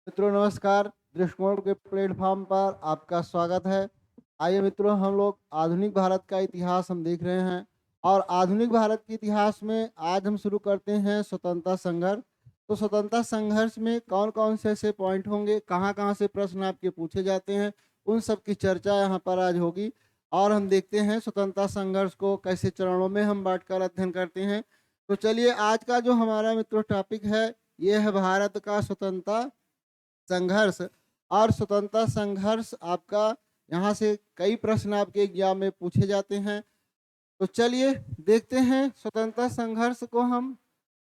मित्रों नमस्कार। दृष्टिकोण के प्लेटफॉर्म पर आपका स्वागत है। आइए मित्रों, हम लोग आधुनिक भारत का इतिहास हम देख रहे हैं और आधुनिक भारत के इतिहास में आज हम शुरू करते हैं स्वतंत्रता संघर्ष। तो स्वतंत्रता संघर्ष में कौन कौन से ऐसे पॉइंट होंगे, कहाँ कहाँ से प्रश्न आपके पूछे जाते हैं, उन सब की चर्चा यहाँ पर आज होगी। और हम देखते हैं स्वतंत्रता संघर्ष को कैसे चरणों में हम बांटकर अध्ययन करते हैं। तो चलिए, आज का जो हमारा मित्रों टॉपिक है, ये है भारत का स्वतंत्रता संघर्ष। और स्वतंत्रता संघर्ष आपका यहाँ से कई प्रश्न आपके एग्जाम में पूछे जाते हैं। तो चलिए देखते हैं स्वतंत्रता संघर्ष को हम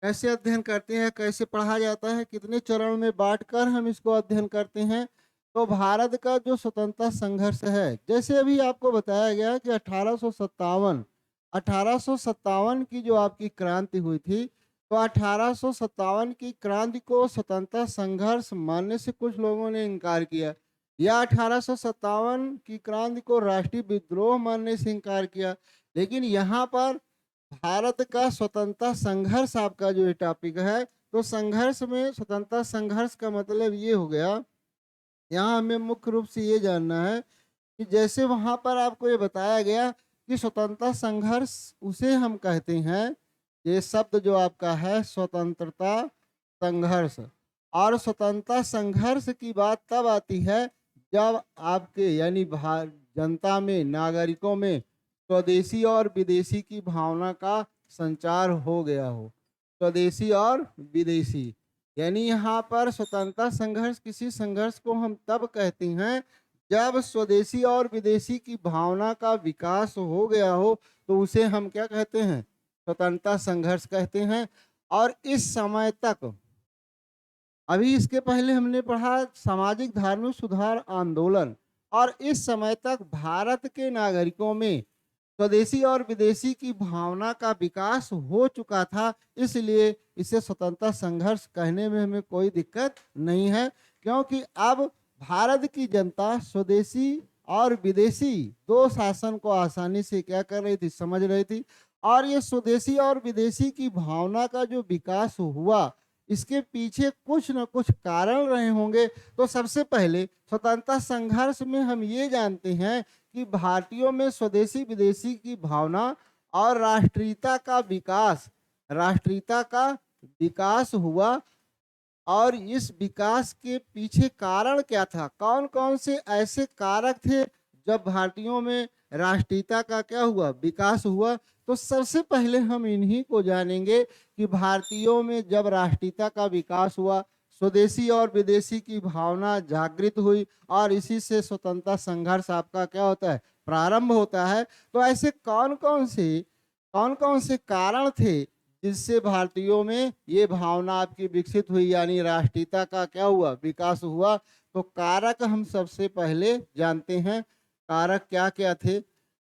कैसे अध्ययन करते हैं, कैसे पढ़ा जाता है, कितने चरण में बांटकर हम इसको अध्ययन करते हैं। तो भारत का जो स्वतंत्रता संघर्ष है, जैसे अभी आपको बताया गया कि 1857 की जो आपकी क्रांति हुई थी, तो 1857 की क्रांति को स्वतंत्रता संघर्ष मानने से कुछ लोगों ने इनकार किया, या 1857 की क्रांति को राष्ट्रीय विद्रोह मानने से इनकार किया। लेकिन यहाँ पर भारत का स्वतंत्रता संघर्ष आपका जो ये टॉपिक है, तो संघर्ष में स्वतंत्रता संघर्ष का मतलब ये हो गया, यहाँ हमें मुख्य रूप से ये जानना है कि जैसे वहां पर आपको ये बताया गया कि स्वतंत्रता संघर्ष उसे हम कहते हैं, ये शब्द जो आपका है स्वतंत्रता संघर्ष। और स्वतंत्रता संघर्ष की बात तब आती है जब आपके यानी जनता में, नागरिकों में स्वदेशी और विदेशी की भावना का संचार हो गया हो। स्वदेशी और विदेशी यानी यहाँ पर स्वतंत्रता संघर्ष, किसी संघर्ष को हम तब कहते हैं जब स्वदेशी और विदेशी की भावना का विकास हो गया हो, तो उसे हम क्या कहते हैं? स्वतंत्रता संघर्ष कहते हैं। और इस समय तक, अभी इसके पहले हमने पढ़ा सामाजिक धार्मिक सुधार आंदोलन, और इस समय तक भारत के नागरिकों में स्वदेशी और विदेशी की भावना का विकास हो चुका था। इसलिए इसे स्वतंत्रता संघर्ष कहने में हमें कोई दिक्कत नहीं है, क्योंकि अब भारत की जनता स्वदेशी और विदेशी दो शासन को आसानी से क्या कर रही थी, समझ रही थी। और ये स्वदेशी और विदेशी की भावना का जो विकास हुआ, इसके पीछे कुछ न कुछ कारण रहे होंगे। तो सबसे पहले स्वतंत्रता संघर्ष में हम ये जानते हैं कि भारतीयों में स्वदेशी विदेशी की भावना और राष्ट्रीयता का विकास हुआ। और इस विकास के पीछे कारण क्या था, कौन कौन से ऐसे कारक थे जब भारतीयों में राष्ट्रीयता का क्या हुआ, विकास हुआ। तो सबसे पहले हम इन्हीं को जानेंगे कि भारतीयों में जब राष्ट्रीयता का विकास हुआ, स्वदेशी और विदेशी की भावना जागृत हुई, और इसी से स्वतंत्रता संघर्ष आपका क्या होता है, प्रारंभ होता है। तो ऐसे कौन कौन से कारण थे जिससे भारतीयों में ये भावना आपकी विकसित हुई, यानी राष्ट्रीयता का क्या हुआ, विकास हुआ। तो कारक हम सबसे पहले जानते हैं, कारक क्या क्या थे।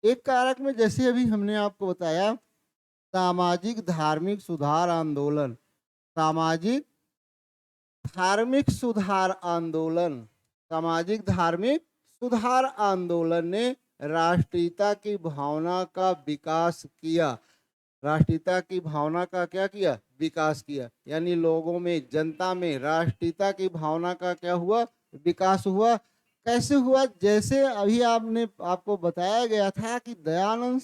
एक कारक में जैसे अभी हमने आपको बताया, सामाजिक धार्मिक सुधार आंदोलन। सामाजिक धार्मिक सुधार आंदोलन सामाजिक धार्मिक सुधार आंदोलन ने राष्ट्रीयता की भावना का विकास किया। राष्ट्रीयता की भावना का क्या किया, विकास किया। यानी लोगों में, जनता में राष्ट्रीयता की भावना का क्या हुआ, विकास हुआ। कैसे हुआ? जैसे अभी आपको बताया गया था कि दयानंद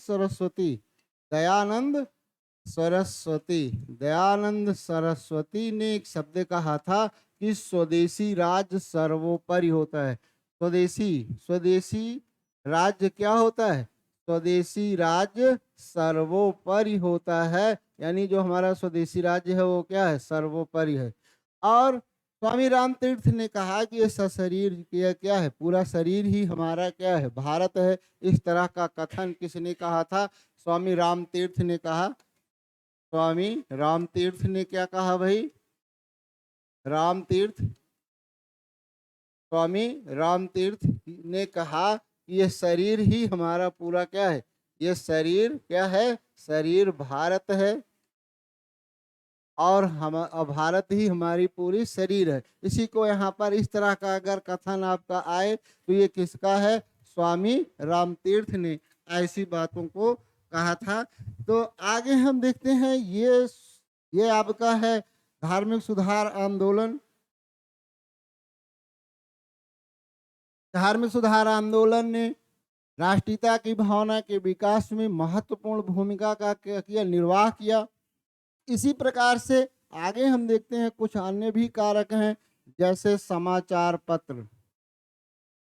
सरस्वती ने एक शब्द कहा था कि स्वदेशी राज्य सर्वोपरि होता है। स्वदेशी स्वदेशी राज्य क्या होता है? स्वदेशी राज्य सर्वोपरि होता है। यानी जो हमारा स्वदेशी राज्य है वो क्या है, सर्वोपरि है। और स्वामी राम तीर्थ ने कहा कि ये सशरीर क्या है, पूरा शरीर ही हमारा क्या है, भारत है। इस तरह का कथन किसने कहा था? स्वामी राम तीर्थ ने कहा। स्वामी राम तीर्थ ने क्या कहा भाई? राम तीर्थ स्वामी राम तीर्थ ने कहा कि ये शरीर ही हमारा पूरा क्या है, ये शरीर क्या है, शरीर भारत है, और हम भारत ही हमारी पूरी शरीर है। इसी को यहाँ पर इस तरह का अगर कथन आपका आए तो ये किसका है? स्वामी राम तीर्थ ने ऐसी बातों को कहा था। तो आगे हम देखते हैं, ये आपका है धार्मिक सुधार आंदोलन। धार्मिक सुधार आंदोलन ने राष्ट्रीयता की भावना के विकास में महत्वपूर्ण भूमिका का किया, निर्वाह किया। इसी प्रकार से आगे हम देखते हैं कुछ अन्य भी कारक हैं, जैसे समाचार पत्र।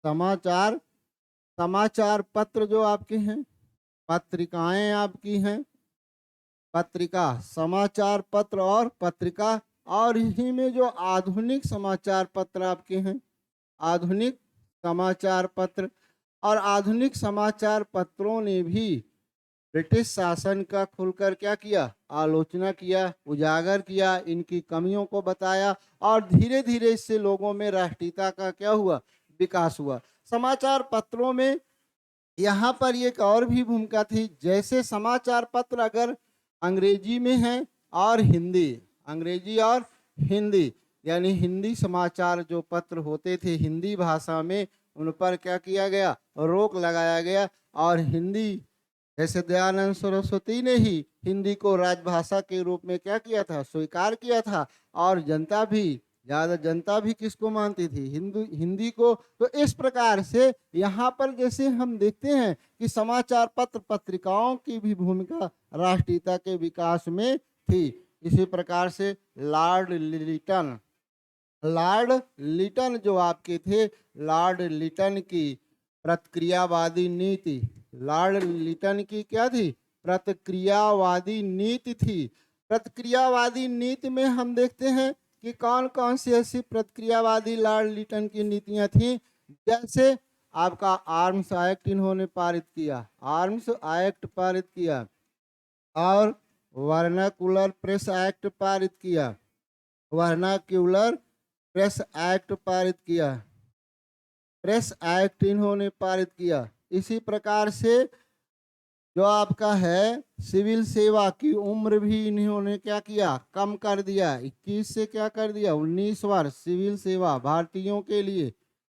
समाचार समाचार पत्र जो आपके हैं, पत्रिकाएं आपकी हैं, पत्रिका, समाचार पत्र और पत्रिका, और इसी में जो आधुनिक समाचार पत्र आपके हैं, आधुनिक समाचार पत्र। और आधुनिक समाचार पत्रों ने भी ब्रिटिश शासन का खुलकर क्या किया, आलोचना किया, उजागर किया, इनकी कमियों को बताया, और धीरे धीरे इससे लोगों में राष्ट्रीयता का क्या हुआ, विकास हुआ। समाचार पत्रों में यहाँ पर एक और भी भूमिका थी, जैसे समाचार पत्र अगर अंग्रेजी में है और हिंदी, अंग्रेजी और हिंदी, यानी हिंदी समाचार जो पत्र होते थे हिंदी भाषा में, उन पर क्या किया गया, रोक लगाया गया। और हिंदी, जैसे दयानंद सरस्वती ने ही हिंदी को राजभाषा के रूप में क्या किया था, स्वीकार किया था। और जनता भी किसको मानती थी, हिंदी को। तो इस प्रकार से यहाँ पर जैसे हम देखते हैं कि समाचार पत्र पत्रिकाओं की भी भूमिका राष्ट्रीयता के विकास में थी। इसी प्रकार से लॉर्ड लिटन जो आपके थे, लॉर्ड लिटन की प्रतिक्रियावादी नीति, लॉर्ड लिटन की क्या थी, प्रतिक्रियावादी नीति थी। प्रतिक्रियावादी नीति में हम देखते हैं कि कौन कौन सी ऐसी प्रतिक्रियावादी लॉर्ड लिटन की नीतियां थी। जैसे आपका आर्म्स एक्ट इन्होंने पारित किया, आर्म्स एक्ट पारित किया, और वर्नाकुलर प्रेस एक्ट पारित किया, वर्नाक्यूलर प्रेस एक्ट पारित किया, प्रेस एक्ट इन्होंने पारित किया। इसी प्रकार से जो आपका है सिविल सेवा की उम्र भी इन्होंने क्या किया, कम कर दिया। 21 से क्या कर दिया, 19 वर्ष सिविल सेवा, भारतीयों के लिए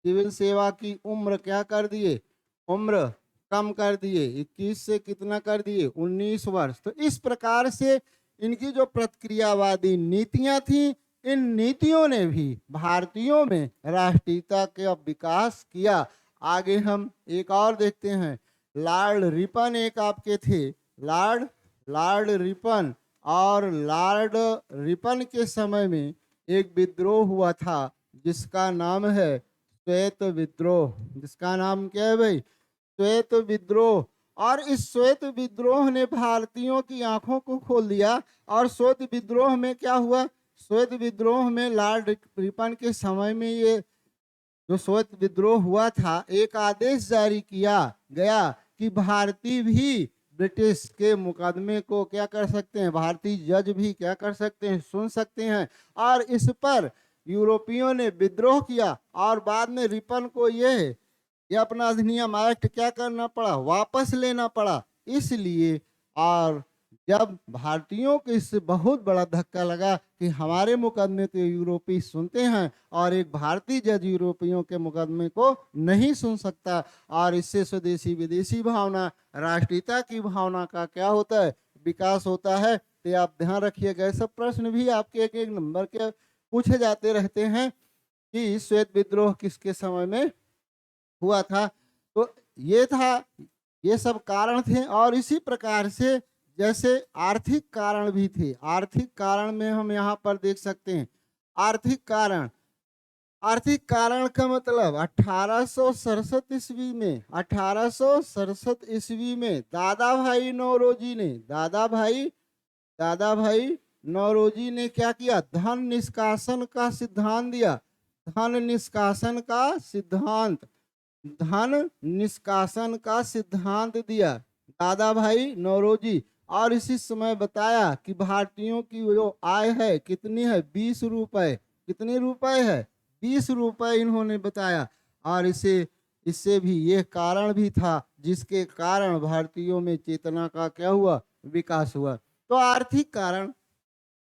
सिविल सेवा की उम्र क्या कर दिए, उम्र कम कर दिए, 21 से कितना कर दिए, 19 वर्ष। तो इस प्रकार से इनकी जो प्रतिक्रियावादी नीतियां थी, इन नीतियों ने भी भारतीयों में राष्ट्रीयता का विकास किया। आगे हम एक और देखते हैं, लॉर्ड रिपन एक आपके थे, लॉर्ड रिपन। और लॉर्ड रिपन के समय में एक विद्रोह हुआ था जिसका नाम है श्वेत विद्रोह। जिसका नाम क्या है भाई, श्वेत विद्रोह। और इस श्वेत विद्रोह ने भारतीयों की आंखों को खोल दिया। और श्वेत विद्रोह में क्या हुआ, श्वेत विद्रोह में लॉर्ड रिपन के समय में ये जो श्वेत विद्रोह हुआ था, एक आदेश जारी किया गया कि भारतीय भी ब्रिटिश के मुकदमे को क्या कर सकते हैं, भारतीय जज भी क्या कर सकते हैं, सुन सकते हैं। और इस पर यूरोपियों ने विद्रोह किया, और बाद में रिपन को ये अपना अधिनियम एक्ट क्या करना पड़ा, वापस लेना पड़ा। इसलिए और जब भारतीयों को इससे बहुत बड़ा धक्का लगा कि हमारे मुकदमे तो यूरोपी सुनते हैं और एक भारतीय जज यूरोपियों के मुकदमे को नहीं सुन सकता, और इससे स्वदेशी विदेशी भावना, राष्ट्रीयता की भावना का क्या होता है, विकास होता है। तो आप ध्यान रखिएगा, ऐसे प्रश्न भी आपके एक एक नंबर के पूछे जाते रहते हैं कि श्वेत विद्रोह किसके समय में हुआ था। तो ये था, ये सब कारण थे। और इसी प्रकार से जैसे आर्थिक कारण भी थे। आर्थिक कारण में हम यहाँ पर देख सकते हैं, आर्थिक कारण का मतलब 1867 ईस्वी में, 1867 ईस्वी में दादा भाई नौरोजी ने क्या किया, धन निष्कासन का सिद्धांत दिया। धन निष्कासन का सिद्धांत दिया दादा भाई नौरोजी। और इसी समय बताया कि भारतीयों की जो आय है कितनी है, 20 रुपए। कितने रुपए है, 20 रुपए इन्होंने बताया। और इससे भी ये कारण भी था जिसके कारण भारतीयों में चेतना का क्या हुआ, विकास हुआ। तो आर्थिक कारण,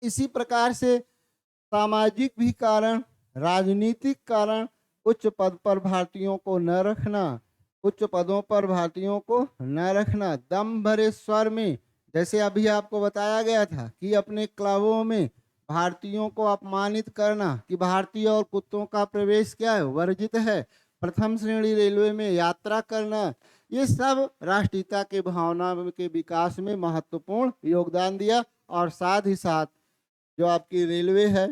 इसी प्रकार से सामाजिक भी कारण, राजनीतिक कारण, उच्च पद पर भारतीयों को न रखना, उच्च पदों पर भारतीयों को न रखना, दम भरे स्वर में, जैसे अभी आपको बताया गया था कि अपने क्लबों में भारतीयों को अपमानित करना, कि भारतीय और कुत्तों का प्रवेश क्या है, वर्जित है। प्रथम श्रेणी रेलवे में यात्रा करना, ये सब राष्ट्रीयता के भावना के विकास में महत्वपूर्ण योगदान दिया। और साथ ही साथ जो आपकी रेलवे है,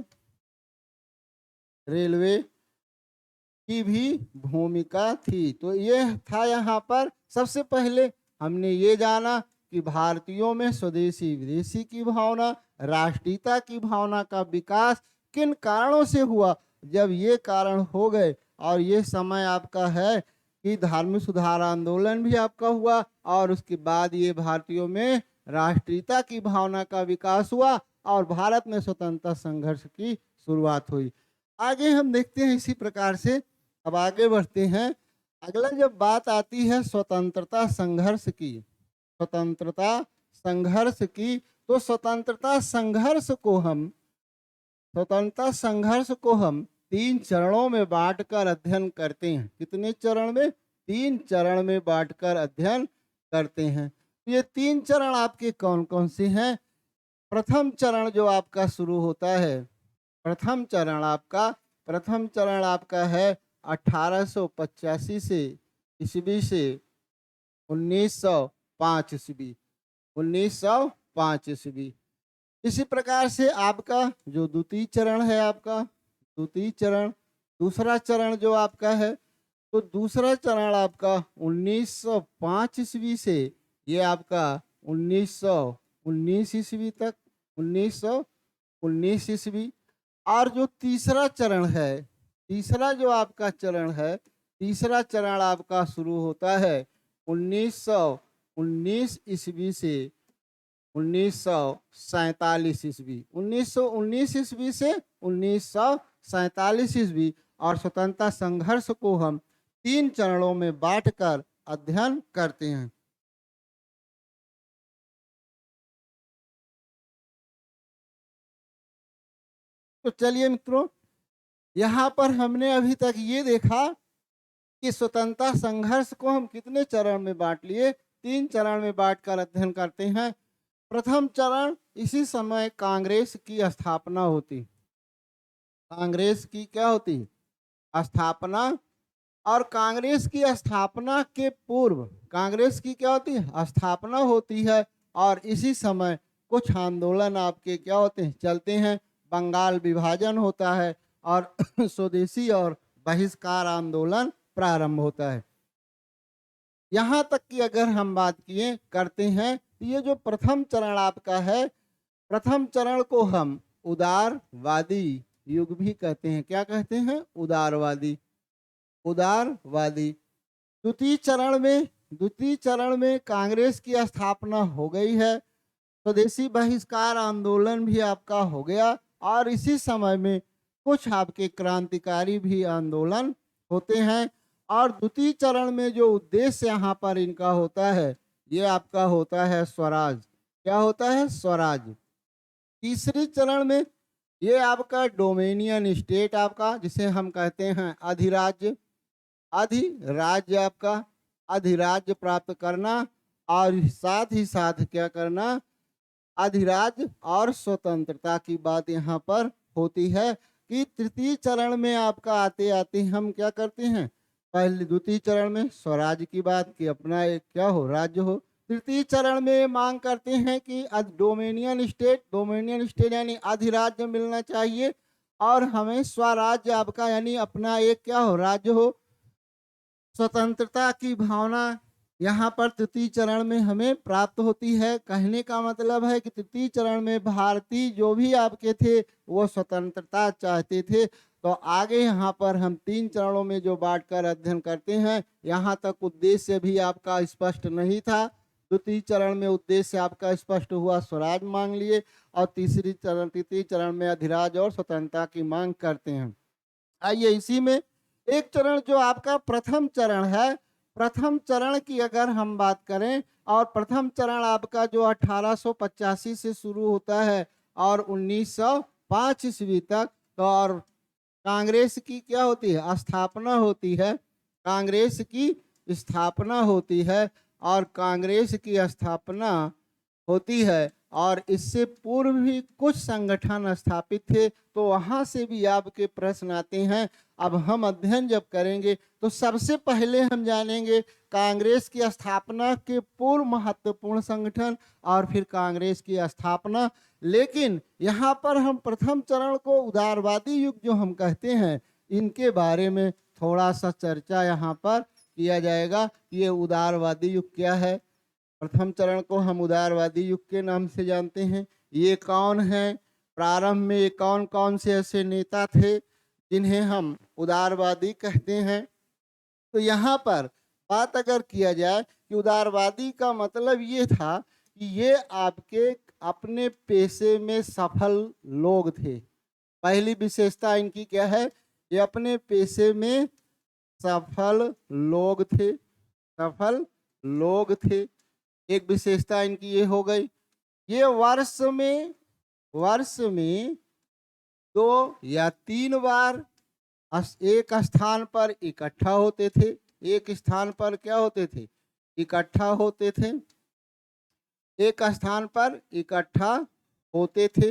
रेलवे की भी भूमिका थी। तो ये था यहाँ पर सबसे पहले हमने ये जाना कि भारतीयों में स्वदेशी विदेशी की भावना, राष्ट्रीयता की भावना का विकास किन कारणों से हुआ। जब ये कारण हो गए और ये समय आपका है कि धार्मिक सुधार आंदोलन भी आपका हुआ और उसके बाद ये भारतीयों में राष्ट्रीयता की भावना का विकास हुआ और भारत में स्वतंत्रता संघर्ष की शुरुआत हुई। आगे हम देखते हैं इसी प्रकार से। अब आगे बढ़ते हैं। अगला जब बात आती है स्वतंत्रता संघर्ष की, स्वतंत्रता संघर्ष की, तो स्वतंत्रता संघर्ष को हम 3 चरणों में बांटकर अध्ययन करते हैं। कितने चरण में? 3 चरण में बांटकर अध्ययन करते हैं। ये 3 चरण आपके कौन कौन से हैं? प्रथम चरण जो आपका शुरू होता है, प्रथम चरण आपका है 1885 से ईस्वी से 1905 ईस्वी, 1905 ईस्वी। इसी प्रकार से आपका जो द्वितीय चरण है, आपका द्वितीय चरण, दूसरा चरण जो आपका है, तो दूसरा चरण आपका 1905 ईस्वी से ये आपका 1919 ईस्वी तक, 1919 ईस्वी। और जो तीसरा चरण है, तीसरा जो आपका चरण है, तीसरा चरण आपका शुरू होता है 1919 ईस्वी से 1947 ईस्वी, 1919 ईस्वी से 1947 ईस्वी। और स्वतंत्रता संघर्ष को हम 3 चरणों में बांटकर अध्ययन करते हैं। तो चलिए मित्रों, यहाँ पर हमने अभी तक ये देखा कि स्वतंत्रता संघर्ष को हम कितने चरण में बांट लिए? 3 चरण में बांटकर अध्ययन करते हैं। प्रथम चरण, इसी समय कांग्रेस की स्थापना होती, कांग्रेस की क्या होती? स्थापना। और कांग्रेस की स्थापना के पूर्व कांग्रेस की क्या होती है? स्थापना होती है। और इसी समय कुछ आंदोलन आपके क्या होते हैं? चलते हैं। बंगाल विभाजन होता है और स्वदेशी और बहिष्कार आंदोलन प्रारंभ होता है। यहाँ तक कि अगर हम बात किए करते हैं, तो ये जो प्रथम चरण आपका है, प्रथम चरण को हम उदारवादी युग भी कहते हैं। क्या कहते हैं? उदारवादी, उदारवादी। द्वितीय चरण में कांग्रेस की स्थापना हो गई है, स्वदेशी बहिष्कार आंदोलन भी आपका हो गया और इसी समय में कुछ आपके क्रांतिकारी भी आंदोलन होते हैं। और द्वितीय चरण में जो उद्देश्य यहाँ पर इनका होता है, ये आपका होता है स्वराज। क्या होता है? स्वराज। तीसरे चरण में ये आपका डोमेनियन स्टेट आपका, जिसे हम कहते हैं अधिराज्य, अधिराज्य आपका, अधिराज्य प्राप्त करना। और साथ ही साथ क्या करना? अधिराज्य और स्वतंत्रता की बात यहाँ पर होती है कि तृतीय चरण में आपका आते आते हम क्या करते हैं? पहले द्वितीय चरण में स्वराज की बात कि अपना एक क्या हो? राज्य हो। तृतीय चरण में मांग करते हैं कि डोमेनियन स्टेट यानी अधिराज्य मिलना चाहिए और हमें स्वराज्य आपका यानी अपना एक क्या हो? राज्य हो। स्वतंत्रता की भावना यहाँ पर तृतीय चरण में हमें प्राप्त होती है। कहने का मतलब है कि तृतीय चरण में भारतीय जो भी आपके थे वो स्वतंत्रता चाहते थे। तो आगे यहाँ पर हम 3 चरणों में जो बांटकर अध्ययन करते हैं, यहाँ तक उद्देश्य भी आपका स्पष्ट नहीं था। द्वितीय चरण में उद्देश्य आपका स्पष्ट हुआ, स्वराज मांग लिए। और तृतीय चरण में अधिराज्य और स्वतंत्रता की मांग करते हैं। आइए इसी में एक चरण जो आपका प्रथम चरण है, प्रथम चरण की अगर हम बात करें, और प्रथम चरण आपका जो 1885 से शुरू होता है और 1905 ईस्वी तक, तो और कांग्रेस की क्या होती है? स्थापना होती है। कांग्रेस की स्थापना होती है और कांग्रेस की स्थापना होती है और इससे पूर्व भी कुछ संगठन स्थापित थे, तो वहाँ से भी आपके प्रश्न आते हैं। अब हम अध्ययन जब करेंगे तो सबसे पहले हम जानेंगे कांग्रेस की स्थापना के पूर्व महत्वपूर्ण संगठन और फिर कांग्रेस की स्थापना। लेकिन यहाँ पर हम प्रथम चरण को उदारवादी युग जो हम कहते हैं, इनके बारे में थोड़ा सा चर्चा यहाँ पर किया जाएगा। ये उदारवादी युग क्या है? प्रथम चरण को हम उदारवादी युग के नाम से जानते हैं। ये कौन है? प्रारंभ में ये कौन कौन से ऐसे नेता थे जिन्हें हम उदारवादी कहते हैं? तो यहाँ पर बात अगर किया जाए कि उदारवादी का मतलब ये था कि ये आपके अपने पेशे में सफल लोग थे। पहली विशेषता इनकी क्या है? ये अपने पेशे में सफल लोग थे, सफल लोग थे। एक विशेषता इनकी ये हो गई। ये वर्ष में 2 या 3 बार एक स्थान पर इकट्ठा होते थे। एक स्थान पर क्या होते थे? इकट्ठा होते थे। एक स्थान पर इकट्ठा होते थे।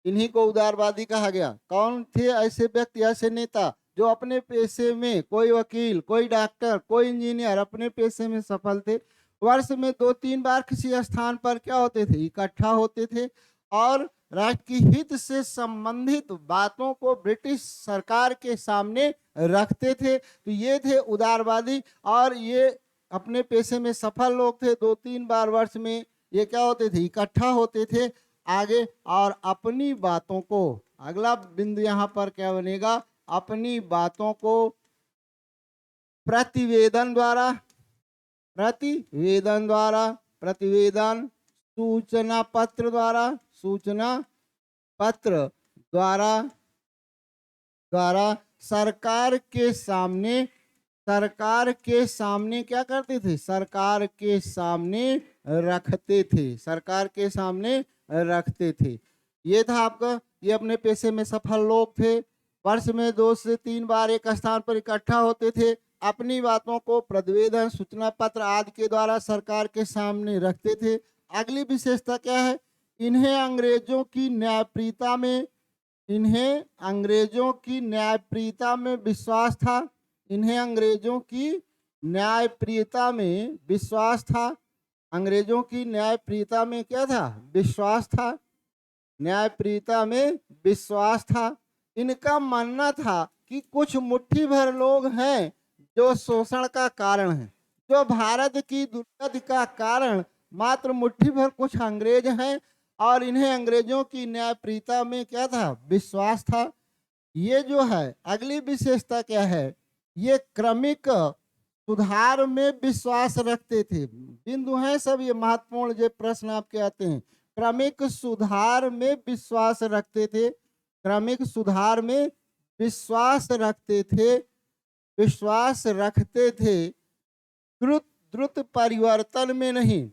इन्हीं को उदारवादी कहा गया। कौन थे ऐसे व्यक्ति, ऐसे नेता जो अपने पेशे में, कोई वकील, कोई डॉक्टर, कोई इंजीनियर, अपने पेशे में सफल थे। वर्ष में 2-3 बार किसी स्थान पर क्या होते थे? इकट्ठा होते थे और राष्ट्र की हित से संबंधित बातों को ब्रिटिश सरकार के सामने रखते थे। तो ये थे उदारवादी और ये अपने पेशे में सफल लोग थे। 2-3 बार वर्ष में ये क्या होते थे? इकट्ठा होते थे। आगे और अपनी बातों को, अगला बिंदु यहाँ पर क्या बनेगा? अपनी बातों को प्रतिवेदन द्वारा, प्रतिवेदन, सूचना पत्र द्वारा, सूचना पत्र द्वारा सरकार के सामने क्या करते थे? सरकार के सामने रखते थे, सरकार के सामने रखते थे। ये था आपका, ये अपने पेशे में सफल लोग थे। वर्ष में 2 से 3 बार एक स्थान पर इकट्ठा होते थे। अपनी बातों को प्रतिवेदन, सूचना पत्र आदि के द्वारा सरकार के सामने रखते थे। अगली विशेषता क्या है? इन्हें अंग्रेजों की न्यायप्रियता में विश्वास था। इन्हें अंग्रेजों की न्यायप्रियता में विश्वास था। अंग्रेजों की न्यायप्रियता में क्या था? विश्वास था। न्यायप्रियता में विश्वास था। इनका मानना था कि कुछ मुट्ठी भर लोग हैं जो शोषण का कारण है, जो भारत की दुर्गति का कारण मात्र मुट्ठी भर कुछ अंग्रेज हैं और इन्हें अंग्रेजों की न्यायप्रियता में क्या था? विश्वास था। ये जो है अगली विशेषता क्या है? ये क्रमिक सुधार में विश्वास रखते थे। बिंदु हैं सब ये महत्वपूर्ण जो प्रश्न आपके आते हैं। क्रमिक सुधार में विश्वास रखते थे, क्रमिक सुधार में विश्वास रखते थे, द्रुत परिवर्तन में नहीं,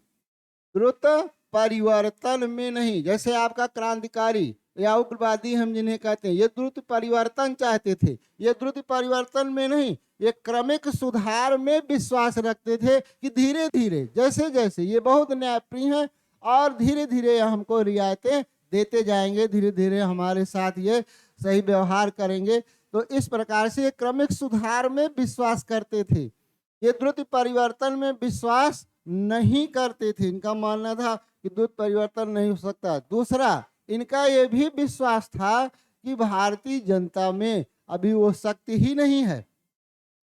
द्रुत परिवर्तन में नहीं। जैसे आपका क्रांतिकारी या उग्रवादी हम जिन्हें कहते हैं, ये द्रुत परिवर्तन चाहते थे। ये द्रुत परिवर्तन में नहीं, ये क्रमिक सुधार में विश्वास रखते थे कि धीरे धीरे जैसे जैसे ये बहुत न्यायप्रिय हैं और धीरे धीरे हमको रियायतें देते जाएंगे, धीरे धीरे हमारे साथ ये सही व्यवहार करेंगे। तो इस प्रकार से क्रमिक सुधार में विश्वास करते थे। ये द्रुत परिवर्तन में विश्वास नहीं करते थे। इनका मानना था कि द्रुत परिवर्तन नहीं हो सकता। दूसरा, इनका यह भी विश्वास था कि भारतीय जनता में अभी वो शक्ति ही नहीं है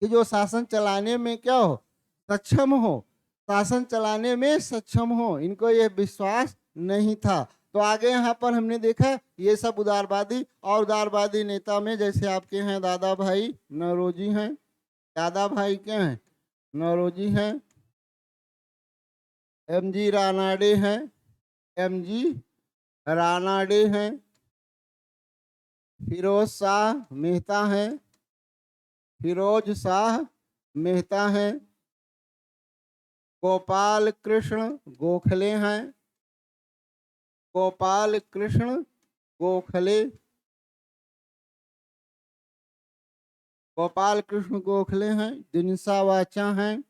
कि जो शासन चलाने में क्या हो? सक्षम हो, शासन चलाने में सक्षम हो। इनको यह विश्वास नहीं था। तो आगे यहाँ पर हमने देखा ये सब उदारवादी, और उदारवादी नेता में जैसे आपके हैं दादा भाई नौरोजी हैं, दादा भाई क्या हैं? नौरोजी हैं, एमजी रानाडे हैं, एमजी रानाडे हैं, फिरोज शाह मेहता हैं, फिरोज शाह मेहता हैं, गोपाल कृष्ण गोखले हैं, गोपाल कृष्ण गोखले, गोपाल कृष्ण गोखले हैं, दिनसा वाचा हैं,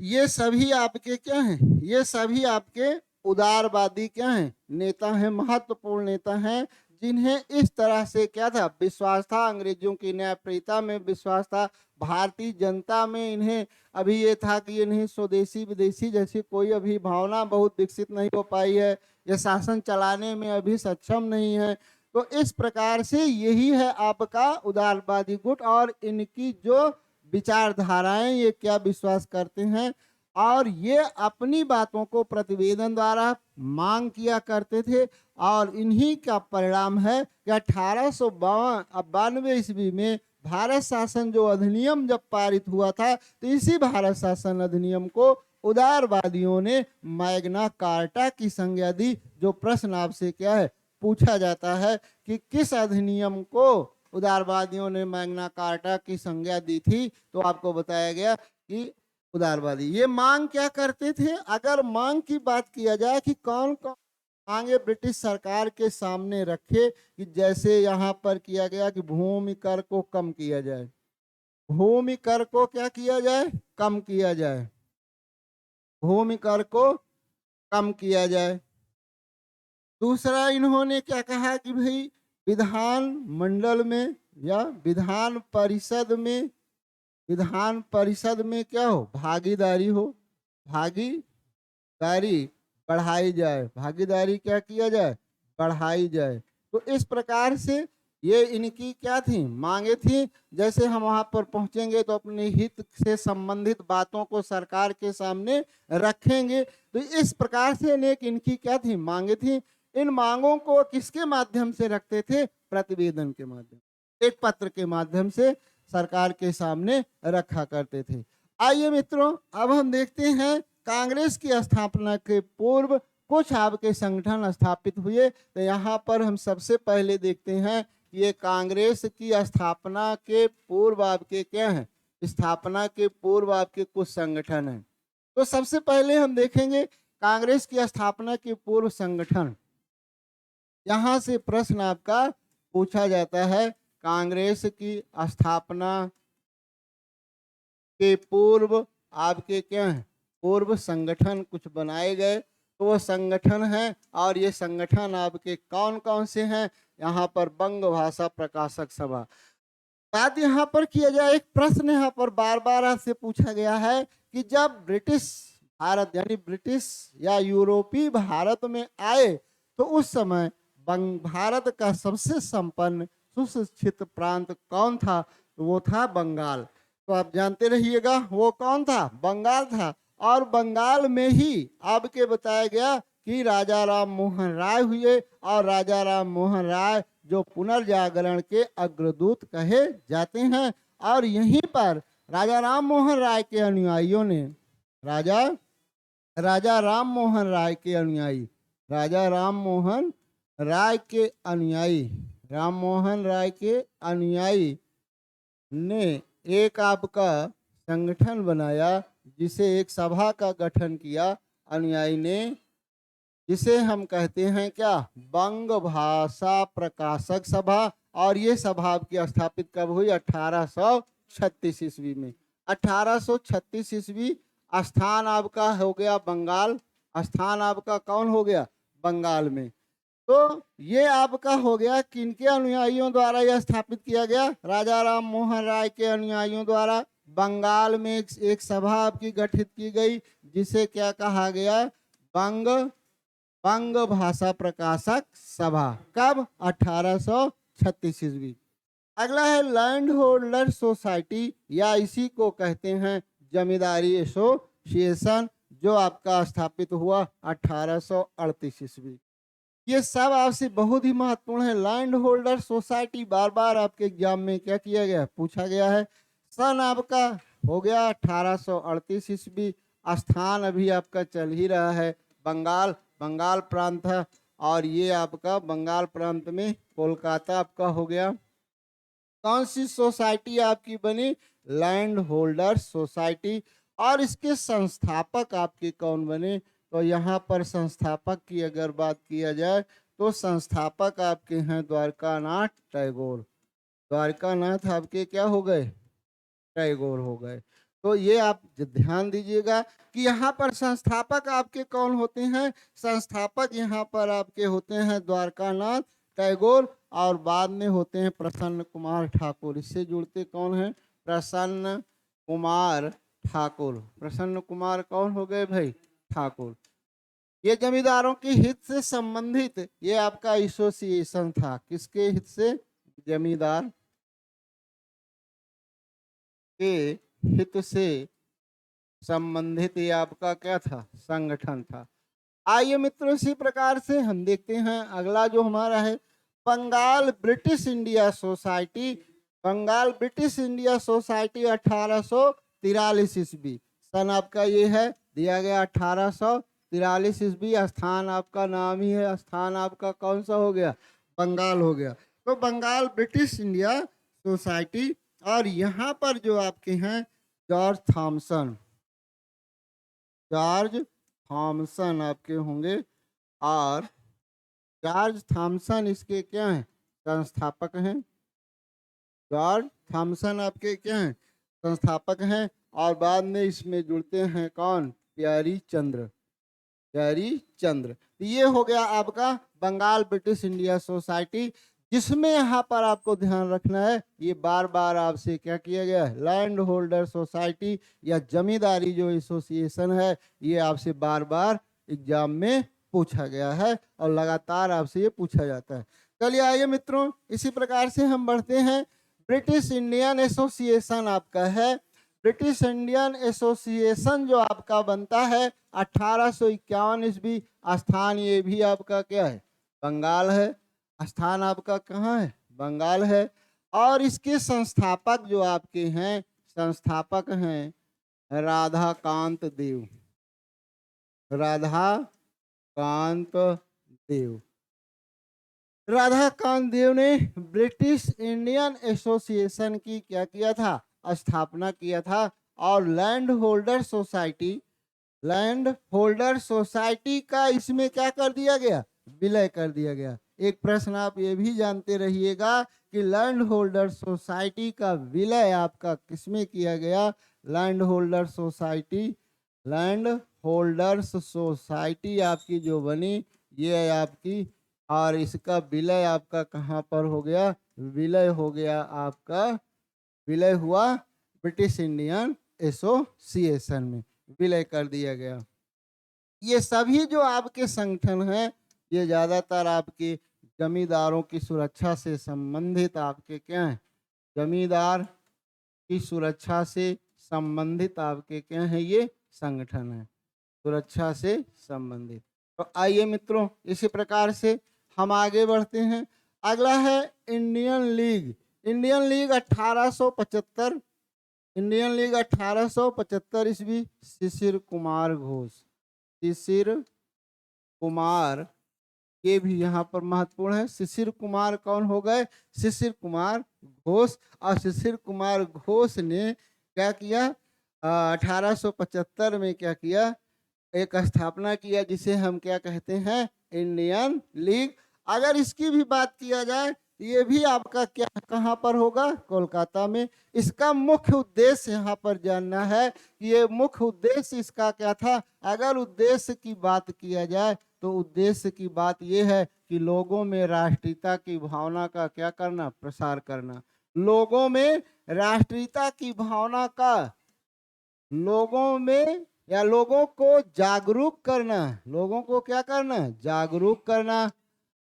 ये सभी आपके क्या हैं, ये सभी आपके उदारवादी क्या हैं, नेता हैं, महत्वपूर्ण नेता हैं, जिन्हें इस तरह से क्या था, विश्वास था, अंग्रेजों की न्यायप्रियता में विश्वास था, भारतीय जनता में इन्हें अभी ये था कि इन्हें स्वदेशी विदेशी जैसी कोई अभी भावना बहुत विकसित नहीं हो पाई है, ये शासन चलाने में अभी सक्षम नहीं है। तो इस प्रकार से यही है आपका उदारवादी गुट, और इनकी जो विचारधाराएं, ये क्या विश्वास करते हैं, और ये अपनी बातों को प्रतिवेदन द्वारा मांग किया करते थे। और इन्हीं का परिणाम है कि 1892 ईस्वी में भारत शासन जो अधिनियम जब पारित हुआ था, तो इसी भारत शासन अधिनियम को उदारवादियों ने मैग्ना कार्टा की संज्ञा दी। जो प्रश्न आपसे क्या है पूछा जाता है कि किस अधिनियम को उदारवादियों ने मैग्ना कार्टा की संज्ञा दी थी, तो आपको बताया गया कि उदारवादी ये मांग क्या करते थे। अगर मांग की बात किया जाए कि कौन कौन मांगे ब्रिटिश सरकार के सामने रखे, कि जैसे यहाँ पर किया गया कि भूमि कर को कम किया जाए, भूमि कर को क्या किया जाए, कम किया जाए, भूमि कर को कम किया जाए। दूसरा इन्होंने क्या कहा कि भाई विधान मंडल में या विधान परिषद में क्या हो, भागीदारी हो, भागीदारी बढ़ाई जाए, भागीदारी क्या किया जाए, बढ़ाई जाए। तो इस प्रकार से ये इनकी क्या थी, मांगे थी। जैसे हम वहां पर पहुंचेंगे तो अपने हित से संबंधित बातों को सरकार के सामने रखेंगे। तो इस प्रकार से अनेक इनकी क्या थी, मांगे थी। इन मांगों को किसके माध्यम से रखते थे, प्रतिवेदन के माध्यम, एक पत्र के माध्यम से सरकार के सामने रखा करते थे। आइए मित्रों, अब हम देखते हैं कांग्रेस की स्थापना के पूर्व कुछ आपके संगठन स्थापित हुए। तो यहाँ पर हम सबसे पहले देखते हैं कि ये कांग्रेस की स्थापना के पूर्व आपके क्या हैं, स्थापना के पूर्व आपके कुछ संगठन हैं। तो सबसे पहले हम देखेंगे कांग्रेस की स्थापना के पूर्व संगठन। यहाँ से प्रश्न आपका पूछा जाता है, कांग्रेस की स्थापना के पूर्व आपके क्या हैं, पूर्व संगठन कुछ बनाए गए। तो वो संगठन है, और ये संगठन आपके कौन कौन से हैं। यहाँ पर बंग भाषा प्रकाशक सभा। बात यहाँ पर किया जाए, एक प्रश्न यहाँ पर बार बार आपसे पूछा गया है कि जब ब्रिटिश भारत यानी ब्रिटिश या यूरोपीय भारत में आए, तो उस समय भारत का सबसे संपन्न सुशिक्षित प्रांत कौन था, तो वो था बंगाल। तो आप जानते रहिएगा वो कौन था, बंगाल था। और बंगाल में ही आपके बताया गया कि राजा राम मोहन राय हुए, और राजा राम मोहन राय जो पुनर्जागरण के अग्रदूत कहे जाते हैं। और यहीं पर राजा राम मोहन राय के अनुयायियों ने राजा राम मोहन राय के अनुयायी राम मोहन राय के अनुयायी ने एक आपका संगठन बनाया, जिसे एक सभा का गठन किया अनुयायी ने, जिसे हम कहते हैं क्या, बंग भाषा प्रकाशक सभा। और ये सभा आपकी स्थापित कब हुई, 1836 ईस्वी में। 1836 ईस्वी। स्थान आपका हो गया बंगाल, स्थान आपका कौन हो गया, बंगाल में। तो ये आपका हो गया किनके अनुयायियों द्वारा यह स्थापित किया गया, राजा राम मोहन राय के अनुयायियों द्वारा। बंगाल में एक सभा आपकी गठित की गई, जिसे क्या कहा गया, बंग भाषा प्रकाशक सभा। कब, 1836 ईस्वी। अगला है लैंड होल्डर सोसाइटी, या इसी को कहते हैं जमींदारी एसोसिएशन, जो आपका स्थापित हुआ 1838 ईस्वी। ये सब आपसे बहुत ही महत्वपूर्ण है। लैंड होल्डर सोसाइटी बार बार आपके एग्जाम में क्या किया गया, पूछा गया है। सन आपका हो गया 1838 ईस्वी। स्थान अभी आपका चल ही रहा है, बंगाल प्रांत है। और ये आपका बंगाल प्रांत में कोलकाता आपका हो गया। कौन सी सोसाइटी आपकी बनी, लैंड होल्डर सोसाइटी। और इसके संस्थापक आपके कौन बने, तो यहाँ पर संस्थापक की अगर बात किया जाए, तो संस्थापक आपके हैं द्वारकानाथ टैगोर। द्वारकानाथ आपके क्या हो गए, टैगोर हो गए। तो ये आप ध्यान दीजिएगा कि यहाँ पर संस्थापक आपके कौन होते हैं। संस्थापक यहाँ पर आपके होते हैं द्वारकानाथ टैगोर, और बाद में होते हैं प्रसन्न कुमार ठाकुर। इससे जुड़ते कौन हैं? प्रसन्न कुमार ठाकुर। प्रसन्न कुमार कौन हो गए भाई? ठाकुर। ये जमींदारों के हित से संबंधित ये आपका एसोसिएशन था। किसके हित से? जमींदार के हित से संबंधित ये आपका क्या था? संगठन था। आइए मित्रों, इसी प्रकार से हम देखते हैं अगला जो हमारा है Bengal British India Society. Bengal British India Society 1843 ईस्वी। सन आपका ये है दिया गया 1843 ईस्वी। स्थान आपका नाम ही है, स्थान आपका कौन सा हो गया? बंगाल हो गया। तो बंगाल ब्रिटिश इंडिया सोसाइटी, और यहाँ पर जो आपके हैं जॉर्ज थॉमसन। जॉर्ज थॉमसन आपके होंगे, और जॉर्ज थॉमसन इसके क्या हैं? संस्थापक हैं। जॉर्ज थॉमसन आपके क्या हैं? संस्थापक हैं। और बाद में इसमें जुड़ते हैं कौन? प्यारी चंद्र। प्यारी चंद्र। तो ये हो गया आपका बंगाल ब्रिटिश इंडिया सोसाइटी, जिसमें यहाँ पर आपको ध्यान रखना है ये बार बार आपसे क्या किया गया है? लैंड होल्डर सोसाइटी या जमींदारी जो एसोसिएशन है, ये आपसे बार बार एग्जाम में पूछा गया है और लगातार आपसे ये पूछा जाता है। चलिए आइए मित्रों, इसी प्रकार से हम बढ़ते हैं। ब्रिटिश इंडियन एसोसिएशन आपका है। ब्रिटिश इंडियन एसोसिएशन जो आपका बनता है 1851 ईस्वी। स्थान ये भी आपका क्या है? बंगाल है। स्थान आपका कहाँ है? बंगाल है। और इसके संस्थापक जो आपके हैं, संस्थापक हैं राधाकांत देव। राधाकांत देव। राधाकांत देव ने ब्रिटिश इंडियन एसोसिएशन की क्या किया था? स्थापना किया था। और land holder society, land holder society का इसमें क्या कर दिया गया? विलय कर दिया गया। एक प्रश्न आप ये भी जानते रहिएगा कि लैंड होल्डर सोसाइटी का विलय आपका किसमें किया गया? Land holder society, land holders society आपकी जो बनी ये है आपकी, और इसका विलय आपका कहाँ पर हो गया? विलय हो गया आपका, विलय हुआ ब्रिटिश इंडियन एसोसिएशन में, विलय कर दिया गया। ये सभी जो आपके संगठन हैं ये ज्यादातर आपके जमींदारों की सुरक्षा से संबंधित आपके क्या हैं? जमींदार की सुरक्षा से संबंधित आपके क्या हैं? ये संगठन है, सुरक्षा से संबंधित। तो आइए मित्रों, इसी प्रकार से हम आगे बढ़ते हैं। अगला है Indian league. Indian league 1875। Indian league 1875 ईस्वी। शिशिर कुमार घोष। शिशिर कुमार, ये भी यहाँ पर महत्वपूर्ण है। शिशिर कुमार कौन हो गए? शिशिर कुमार घोष। और शिशिर कुमार घोष ने क्या किया? 1875 में क्या किया? एक स्थापना किया जिसे हम क्या कहते हैं? Indian league. अगर इसकी भी बात किया जाए ये भी आपका क्या कहाँ पर होगा? कोलकाता में। इसका मुख्य उद्देश्य यहाँ पर जानना है कि ये मुख्य उद्देश्य इसका क्या था। अगर उद्देश्य की बात किया जाए तो उद्देश्य की बात यह है कि लोगों में राष्ट्रीयता की भावना का क्या करना? प्रसार करना। लोगों में राष्ट्रीयता की भावना का, लोगों में या लोगों को जागरूक करना। लोगों को क्या करना? जागरूक करना।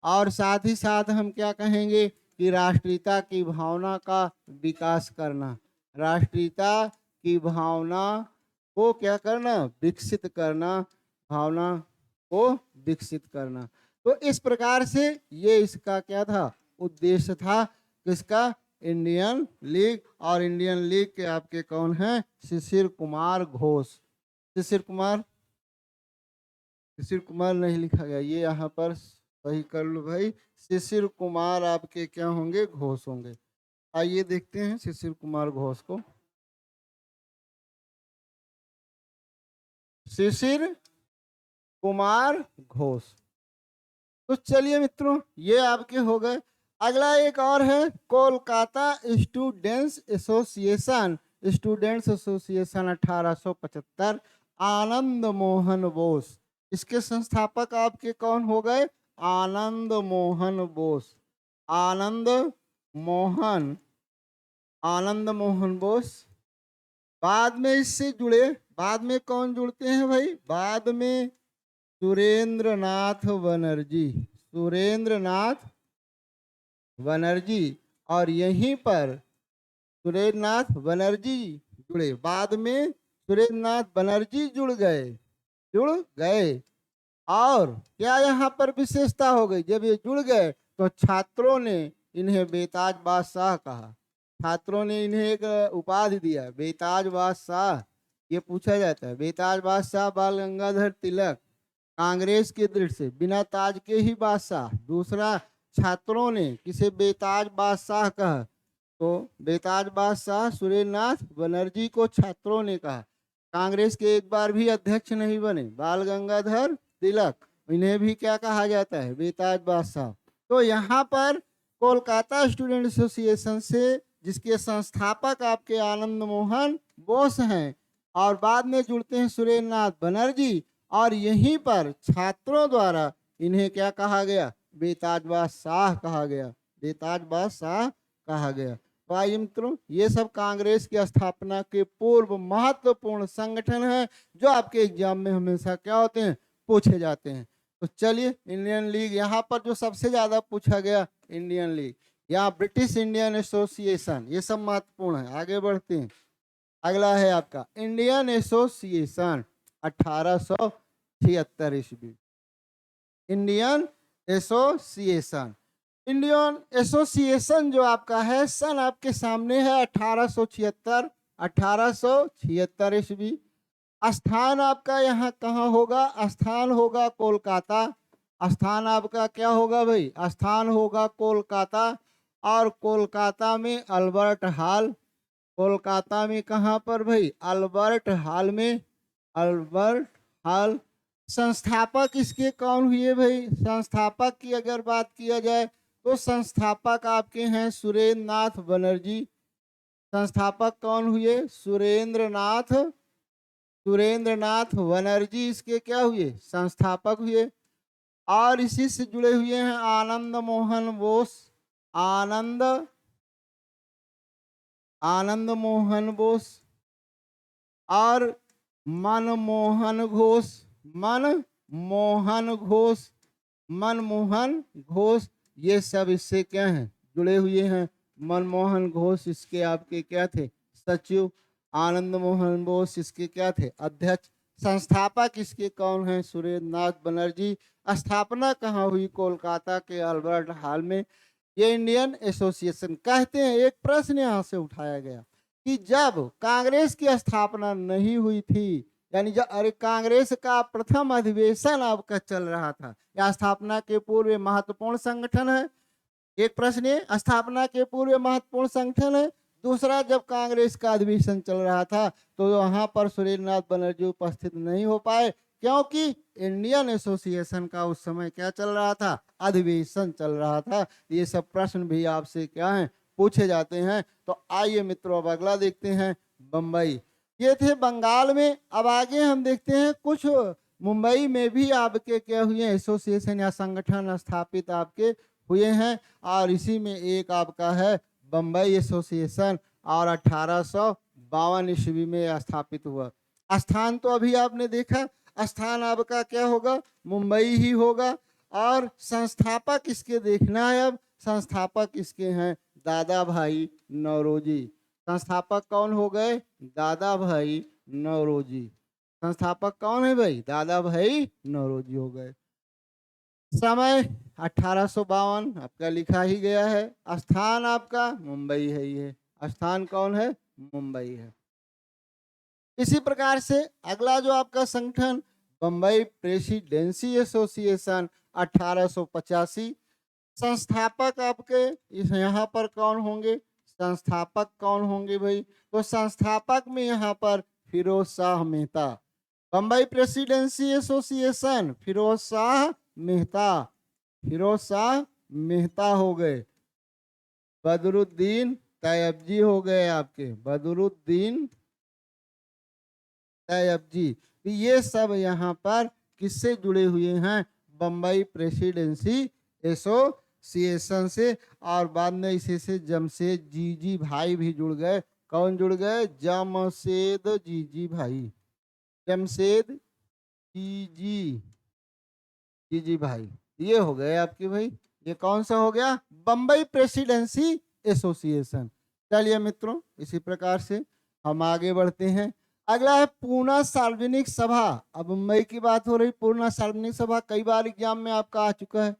और साथ ही साथ हम क्या कहेंगे कि राष्ट्रीयता की भावना का विकास करना। राष्ट्रीयता की भावना को क्या करना? विकसित करना। भावना को विकसित करना। तो इस प्रकार से ये इसका क्या था? उद्देश्य था। किसका? Indian league. और इंडियन लीग के आपके कौन हैं? शिशिर कुमार घोष। शिशिर कुमार, शिशिर कुमार नहीं लिखा गया, ये यहाँ पर सही कर लो भाई। शिशिर कुमार आपके क्या होंगे? घोष होंगे। आइए देखते हैं शिशिर कुमार घोष को। शिशिर कुमार घोष। तो चलिए मित्रों, ये आपके हो गए। अगला एक और है Kolkata students association students association 1875, Anand Mohan Bose. इसके संस्थापक आपके कौन हो गए? आनंद मोहन बोस। आनंद मोहन, आनंद मोहन बोस। बाद में इससे जुड़े, बाद में कौन जुड़ते हैं भाई? बाद में सुरेंद्र नाथ बनर्जी, सुरेंद्र नाथ बनर्जी। और यहीं पर सुरेंद्र नाथ बनर्जी जुड़े, बाद में सुरेंद्र नाथ बनर्जी जुड़ गए, जुड़ गए। और क्या यहाँ पर विशेषता हो गई? जब ये जुड़ गए तो छात्रों ने इन्हें बेताज बादशाह कहा। छात्रों ने इन्हें एक उपाधि दिया, बेताज बादशाह। ये पूछा जाता है, बेताज बादशाह बाल गंगाधर तिलक कांग्रेस के दृष्टि से बिना ताज के ही बादशाह। दूसरा, छात्रों ने किसे बेताज बादशाह कहा? तो बेताज बादशाह सुरेंद्र नाथ बनर्जी को छात्रों ने कहा। कांग्रेस के एक बार भी अध्यक्ष नहीं बने, बाल गंगाधर तिलक, इन्हें भी क्या कहा जाता है? बेताज बादशाह। तो यहाँ पर कोलकाता स्टूडेंट एसोसिएशन से, जिसके संस्थापक आपके आनंद मोहन बोस हैं और बाद में जुड़ते हैं सुरेंद्र नाथ बनर्जी, और यहीं पर छात्रों द्वारा इन्हें क्या कहा गया? बेताज बादशाह कहा गया, बेताज बादशाह कहा गया। तो आइए मित्रों, ये सब कांग्रेस की स्थापना के पूर्व महत्वपूर्ण संगठन है जो आपके एग्जाम में हमेशा क्या होते हैं? पूछे जाते हैं। तो चलिए, इंडियन लीग यहाँ पर जो सबसे ज्यादा पूछा गया, इंडियन लीग, यहाँ ब्रिटिश इंडियन एसोसिएशन, ये सब महत्वपूर्ण है। आगे बढ़ते हैं, अगला है आपका इंडियन एसोसिएशन 1876 ईस्वी। इंडियन एसोसिएशन, इंडियन एसोसिएशन जो आपका है, सन आपके सामने है 1876, 1876 ईस्वी। स्थान आपका यहाँ कहाँ होगा? स्थान होगा कोलकाता। स्थान आपका क्या होगा भाई? स्थान होगा कोलकाता। और कोलकाता में अल्बर्ट हॉल, कोलकाता में कहाँ पर भाई? अल्बर्ट हॉल में, अल्बर्ट हॉल। संस्थापक इसके कौन हुए भाई? संस्थापक की अगर बात किया जाए तो संस्थापक आपके हैं सुरेंद्र नाथ बनर्जी। संस्थापक कौन हुए? सुरेंद्र नाथ, सुरेंद्र नाथ बनर्जी इसके क्या हुए? संस्थापक हुए। और इसी से जुड़े हुए हैं आनंद मोहन बोस, आनंद, आनंद मोहन बोस और मनमोहन घोष, मनमोहन घोष, मनमोहन घोष। ये सब इससे क्या हैं? जुड़े हुए हैं। मनमोहन घोष इसके आपके क्या थे? सचिव। आनंद मोहन बोस इसके क्या थे? अध्यक्ष। संस्थापक इसके कौन है? सुरेंद्र नाथ बनर्जी। स्थापना कहाँ हुई? कोलकाता के अल्बर्ट हॉल में। ये इंडियन एसोसिएशन कहते हैं। एक प्रश्न यहाँ से उठाया गया कि जब कांग्रेस की स्थापना नहीं हुई थी, यानी जब, अरे कांग्रेस का प्रथम अधिवेशन आपका चल रहा था, या स्थापना के पूर्व महत्वपूर्ण संगठन है। एक प्रश्न है, स्थापना के पूर्व महत्वपूर्ण संगठन है। दूसरा, जब कांग्रेस का अधिवेशन चल रहा था तो वहां पर सुरेंद्र नाथ बनर्जी उपस्थित नहीं हो पाए, क्योंकि इंडियन एसोसिएशन का उस समय क्या चल रहा था? अधिवेशन चल रहा था। ये सब प्रश्न भी आपसे क्या है? पूछे जाते हैं। तो आइए मित्रों, अब अगला देखते हैं, बम्बई। ये थे बंगाल में। अब आगे हम देखते हैं कुछ मुंबई में भी आपके क्या हुए? एसोसिएशन या संगठन स्थापित आपके हुए हैं। और इसी में एक आपका है बम्बई एसोसिएशन, और 1852 ईस्वी में स्थापित हुआ। स्थान तो अभी आपने देखा, स्थान आपका क्या होगा? मुंबई ही होगा। और संस्थापक इसके देखना है। अब संस्थापक इसके हैं दादा भाई नौरोजी। संस्थापक कौन हो गए? दादा भाई नौरोजी। संस्थापक कौन है भाई? दादा भाई नौरोजी हो गए। समय 1852 आपका लिखा ही गया है। स्थान आपका मुंबई है ही है। स्थान कौन है? मुंबई है। इसी प्रकार से अगला जो आपका संगठन, बम्बई प्रेसिडेंसी एसोसिएशन 1885। संस्थापक आपके इस यहाँ पर कौन होंगे? संस्थापक कौन होंगे भाई? तो संस्थापक में यहाँ पर फिरोज शाह मेहता। बम्बई प्रेसिडेंसी एसोसिएशन फिरोज शाह मेहता, फिरोज शाह मेहता हो गए। बदरुद्दीन तैयबजी हो गए आपके, बदरुद्दीन तैयबजी। ये सब यहाँ पर किससे जुड़े हुए हैं? बम्बई प्रेसिडेंसी एसोसिएशन से। और बाद में इसी से जमशेद जीजी भाई भी जुड़ गए। कौन जुड़ गए? जमशेद जीजी भाई, जमशेद जीजी जीजी भाई, ये हो गए आपके भाई। ये कौन सा हो गया? Bombay presidency association. चलिए मित्रों, इसी प्रकार से हम आगे बढ़ते हैं। अगला है पूना सार्वजनिक सभा। अब मुंबई की बात हो रही, पूना सार्वजनिक सभा कई बार एग्जाम में आपका आ चुका है।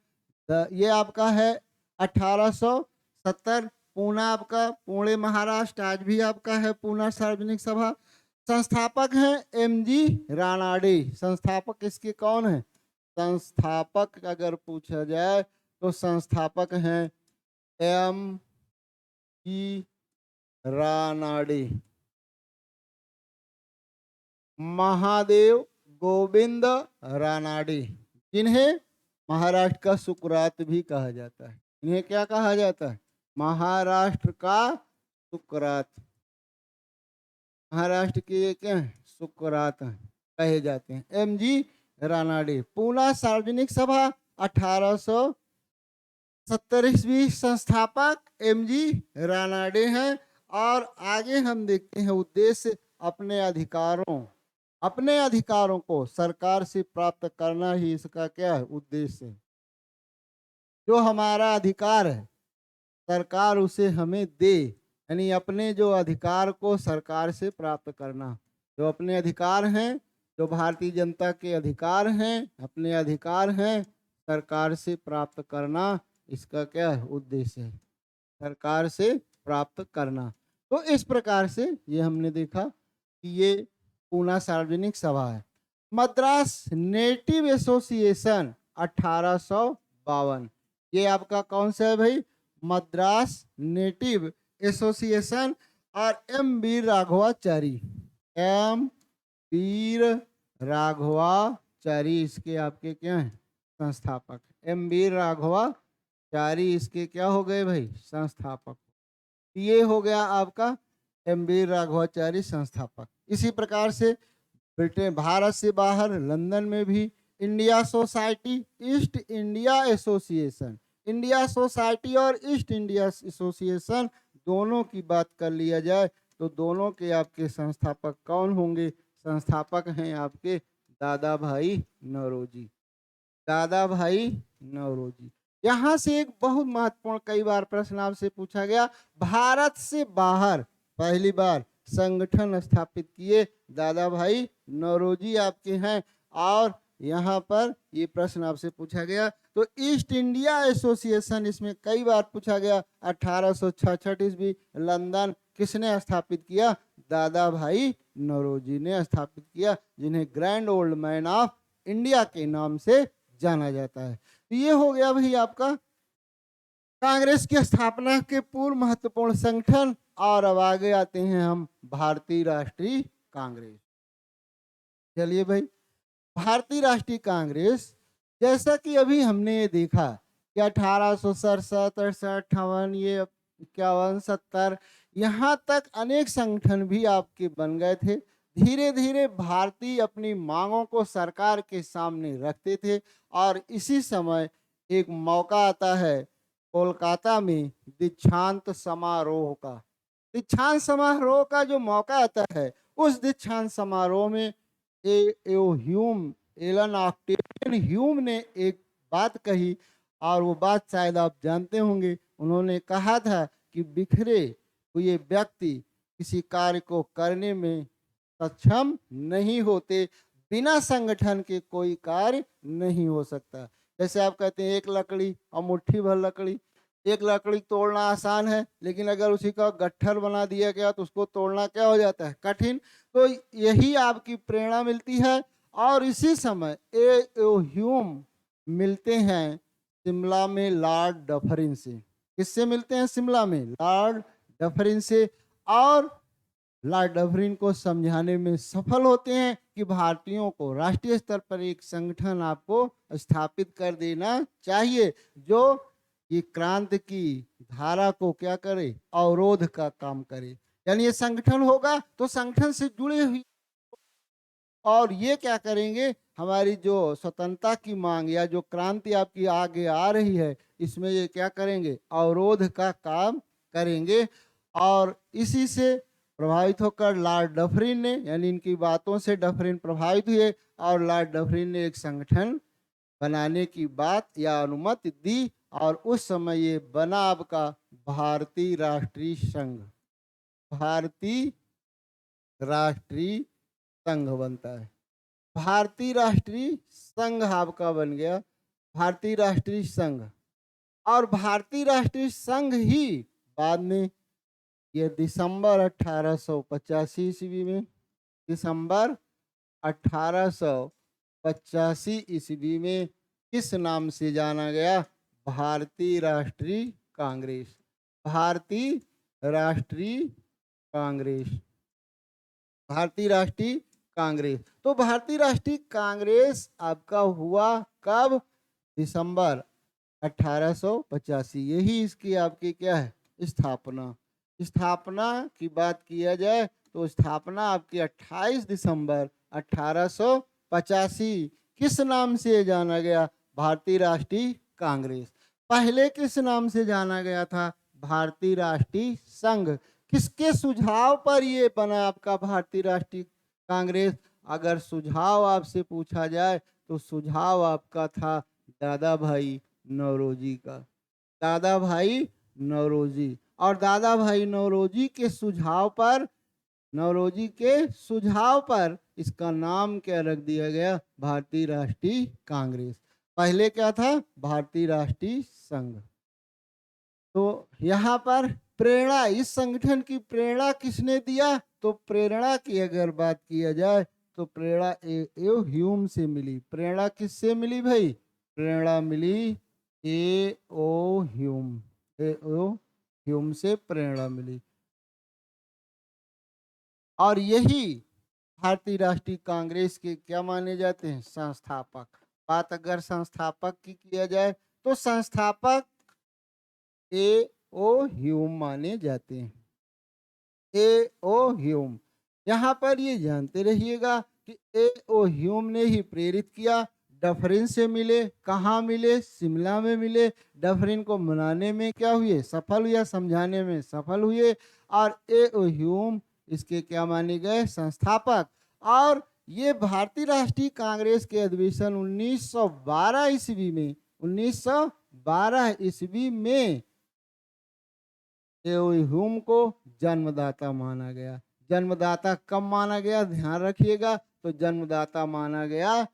ये आपका है 1870। पूना आपका पुणे महाराष्ट्र, आज भी आपका है पूना सार्वजनिक सभा। संस्थापक हैं एमजी रानाडे। संस्थापक इसके कौन है? संस्थापक अगर पूछा जाए तो संस्थापक हैं एम जी रानाडे। महादेव गोविंद रानाडे, जिन्हें महाराष्ट्र का सुकरात भी कहा जाता है। इन्हें क्या कहा जाता है? महाराष्ट्र का सुकरात। महाराष्ट्र के ये क्या है? सुकरात कहे जाते हैं। एमजी रानाडे। पूना सार्वजनिक सभा 1870 संस्थापक एमजी रानाडे हैं। और आगे हम देखते हैं उद्देश्य अपने अधिकारों को सरकार से प्राप्त करना ही इसका क्या है? उद्देश्य है। जो हमारा अधिकार है सरकार उसे हमें दे, यानी अपने जो अधिकार को सरकार से प्राप्त करना। जो अपने अधिकार हैं, जो भारतीय जनता के अधिकार हैं, अपने अधिकार हैं, सरकार से प्राप्त करना इसका क्या है? उद्देश्य है, सरकार से प्राप्त करना। तो इस प्रकार से ये हमने देखा कि ये पूना सार्वजनिक सभा है। Madras native association 1852। ये आपका कौन सा है भाई? Madras native association. और एम वीर राघवाचारी, एम वीर राघवाचारी इसके आपके क्या हैं? संस्थापक। एम वीर राघवाचारी इसके क्या हो गए भाई? संस्थापक। ये हो गया आपका एम वीर राघवाचारी संस्थापक। इसी प्रकार से ब्रिटेन, भारत से बाहर लंदन में भी India society, east India association. India society और ईस्ट इंडिया एसोसिएशन दोनों की बात कर लिया जाए तो दोनों के आपके संस्थापक कौन होंगे? संस्थापक हैं आपके दादा भाई नौरोजी, दादा भाई नौरोजी। यहाँ से एक बहुत महत्वपूर्ण कई बार प्रश्न आपसे पूछा गया, भारत से बाहर पहली बार संगठन स्थापित किए दादा भाई नौरोजी आपके हैं। और यहाँ पर ये प्रश्न आपसे पूछा गया तो ईस्ट इंडिया एसोसिएशन इसमें कई बार पूछा गया। 1866 ईस्वी लंदन किसने स्थापित किया? दादा भाई नौरोजी ने स्थापित किया, जिन्हें grand old man of India के नाम से जाना जाता है। तो ये हो गया भाई आपका कांग्रेस की स्थापना के पूर्व महत्वपूर्ण संगठन। और अब आगे आते हैं हम भारतीय राष्ट्रीय कांग्रेस। चलिए भाई, भारतीय राष्ट्रीय कांग्रेस, जैसा कि अभी हमने ये देखा कि 1867, 68, 58, ये 51, 70 यहाँ तक अनेक संगठन भी आपके बन गए थे। धीरे धीरे भारतीय अपनी मांगों को सरकार के सामने रखते थे। और इसी समय एक मौका आता है कोलकाता में दीक्षांत समारोह का। दीक्षांत समारोह का जो मौका आता है, उस दीक्षांत समारोह में एलन ऑक्टेवियन ह्यूम ने एक बात कही, और वो बात शायद आप जानते होंगे। उन्होंने कहा था कि बिखरे हुए व्यक्ति किसी कार्य को करने में सक्षम नहीं होते, बिना संगठन के कोई कार्य नहीं हो सकता। जैसे आप कहते हैं एक लकड़ी और मुट्ठी भर लकड़ी, एक लकड़ी तोड़ना आसान है, लेकिन अगर उसी का गट्ठर बना दिया गया तो उसको तोड़ना क्या हो जाता है? कठिन। तो यही आपकी प्रेरणा मिलती है। और इसी समय ह्यूम मिलते हैं शिमला में लॉर्ड डफरिन से। किससे मिलते हैं? शिमला में लॉर्ड डफरिन से। और लॉर्ड डफरिन को समझाने में सफल होते हैं कि भारतीयों को राष्ट्रीय स्तर पर एक संगठन आपको स्थापित कर देना चाहिए, जो ये क्रांति की धारा को क्या करे, अवरोध का काम करे। यानी ये संगठन होगा तो संगठन से जुड़े हुए और ये क्या करेंगे, हमारी जो स्वतंत्रता की मांग या जो क्रांति आपकी आगे आ रही है, इसमें ये क्या करेंगे, अवरोध का काम करेंगे। और इसी से प्रभावित होकर लॉर्ड डफरिन ने, यानी इनकी बातों से डफरिन प्रभावित हुए और लॉर्ड डफरिन ने एक संगठन बनाने की बात या अनुमति दी और उस समय ये बना आपका भारतीय राष्ट्रीय संघ। भारतीय राष्ट्रीय संघ बनता है। भारतीय राष्ट्रीय संघ आपका बन गया भारतीय राष्ट्रीय संघ। और भारतीय राष्ट्रीय संघ ही बाद में ये दिसंबर 1885 ईस्वी में, दिसंबर 1885 ईस्वी में किस नाम से जाना गया, भारतीय राष्ट्रीय कांग्रेस। भारतीय राष्ट्रीय कांग्रेस, भारतीय राष्ट्रीय कांग्रेस। तो भारतीय राष्ट्रीय कांग्रेस आपका हुआ कब, दिसंबर 1885। यही इसकी आपकी क्या है, स्थापना। स्थापना की बात किया जाए तो स्थापना आपकी 28 दिसंबर 1885 किस नाम से जाना गया, भारतीय राष्ट्रीय कांग्रेस। पहले किस नाम से जाना गया था, भारतीय राष्ट्रीय संघ। किसके सुझाव पर ये बना आपका भारतीय राष्ट्रीय कांग्रेस? अगर सुझाव आपसे पूछा जाए तो सुझाव आपका था दादा भाई नौरोजी का। दादा भाई नौरोजी। और दादा भाई नौरोजी के सुझाव पर, नौरोजी के सुझाव पर इसका नाम क्या रख दिया गया, भारतीय राष्ट्रीय कांग्रेस। पहले क्या था, भारतीय राष्ट्रीय संघ। तो यहाँ पर प्रेरणा, इस संगठन की प्रेरणा किसने दिया, तो प्रेरणा की अगर बात किया जाए तो प्रेरणा ए ह्यूम से मिली। प्रेरणा किससे मिली भाई, प्रेरणा मिली ए ओ ह्यूम, ए ओ ह्यूम से प्रेरणा मिली। और यही भारतीय राष्ट्रीय कांग्रेस के क्या माने जाते हैं, संस्थापक। बात अगर संस्थापक की किया जाए तो संस्थापक ए ओ ह्यूम माने जाते हैं। ए ओ ह्यूम। यहाँ पर ये जानते रहिएगा कि ए ओ ह्यूम ने ही प्रेरित किया। डफरिन से मिले, कहाँ मिले, शिमला में मिले। डफरिन को मनाने में क्या हुए, सफल हुए, समझाने में सफल हुए। और ए ओ ह्यूम इसके क्या माने गए, संस्थापक। और ये भारतीय राष्ट्रीय कांग्रेस के अधिवेशन 1912 ईस्वी में, 1912 ईस्वी में ए ओ ह्यूम को जन्मदाता माना गया। जन्मदाता कब माना गया, ध्यान रखिएगा, तो जन्मदाता माना गया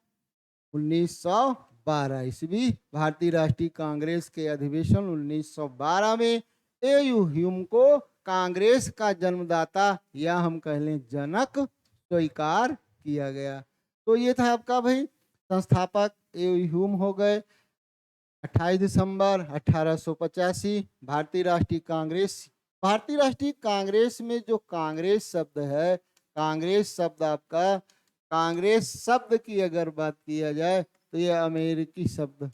1912 ईस्वी। भारतीय राष्ट्रीय कांग्रेस के अधिवेशन 1912 में ए यू ह्यूम को कांग्रेस का जन्मदाता या हम कह लें जनक स्वीकार किया गया। तो ये था आपका भाई संस्थापक ए यू ह्यूम हो गए। 28 दिसंबर 1885 भारतीय राष्ट्रीय कांग्रेस। भारतीय राष्ट्रीय कांग्रेस में जो कांग्रेस शब्द है, कांग्रेस शब्द आपका, कांग्रेस शब्द की अगर बात किया जाए तो यह अमेरिकी शब्द,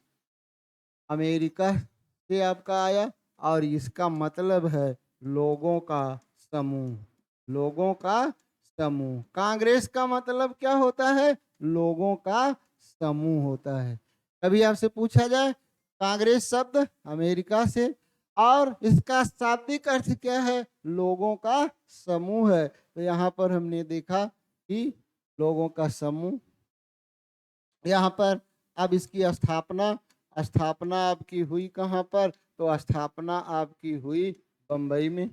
अमेरिका से आपका आया और इसका मतलब है लोगों का समूह। लोगों का समूह। कांग्रेस का मतलब क्या होता है, लोगों का समूह होता है। कभी आपसे पूछा जाए कांग्रेस शब्द अमेरिका से और इसका शाब्दिक अर्थ क्या है, लोगों का समूह है। तो यहाँ पर हमने देखा कि लोगों का समूह। यहाँ पर अब इसकी स्थापना, स्थापना आपकी हुई कहाँ पर, तो स्थापना आपकी हुई बम्बई में।